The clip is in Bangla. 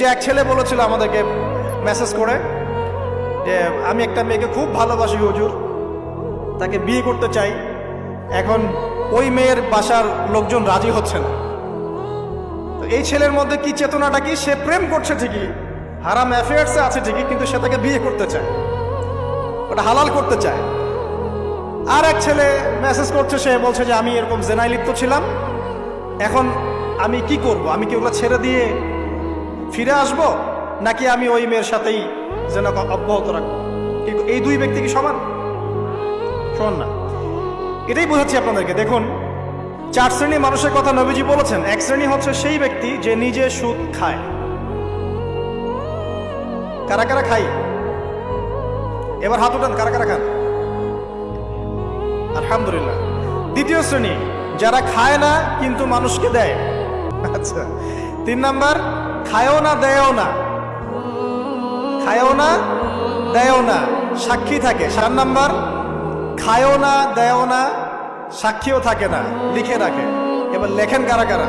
যে এক ছেলে বলেছিল আমাদেরকে মেসেজ করে যে আমি একটা মেয়েকে খুব ভালোবাসি হুজুর, তাকে বিয়ে করতে চাই, এখন ওই মেয়ের বাসার লোকজন রাজি হচ্ছে না। তো এই ছেলের মধ্যে কি চেতনাটা কি, সে প্রেম করছে ঠিকই, হারাম অ্যাফেয়ার্সে আছে ঠিকই, কিন্তু সে তাকে বিয়ে করতে চায়, ওটা হালাল করতে চায়। আর এক ছেলে মেসেজ করছে, সে বলছে যে আমি এরকম জেনায় লিপ্ত ছিলাম, এখন আমি কি করব, আমি কি ওগুলো ছেড়ে দিয়ে ফিরে আসব, নাকি আমি ওই মেয়ের সাথেই জেনা অব্যাহত রাখবো? কিন্তু এই দুই ব্যক্তি কি সমান? সমান না। এটাই বোঝাচ্ছি আপনাদেরকে। দেখুন, 4 শ্রেণী মানুষের কথা নবীজি বলেছেন। এক শ্রেণী হচ্ছে সেই ব্যক্তি যে নিজে সুদ খায়। কারা কারা খাই? এবার হাত উঠান, কারা কারা খান? আলহামদুলিল্লাহ। দ্বিতীয় শ্রেণী যারা খায় না কিন্তু মানুষকে দেয়। আচ্ছা। 3 নাম্বার, খায়ও না দেয়ও না, খায়ও না দেয়ও না, সাক্ষী থাকে। 4 নাম্বার, খায়ও না দেয়ও না, সাক্ষীও থাকে না, লিখে রাখে। এবার লেখেন কারা কারা?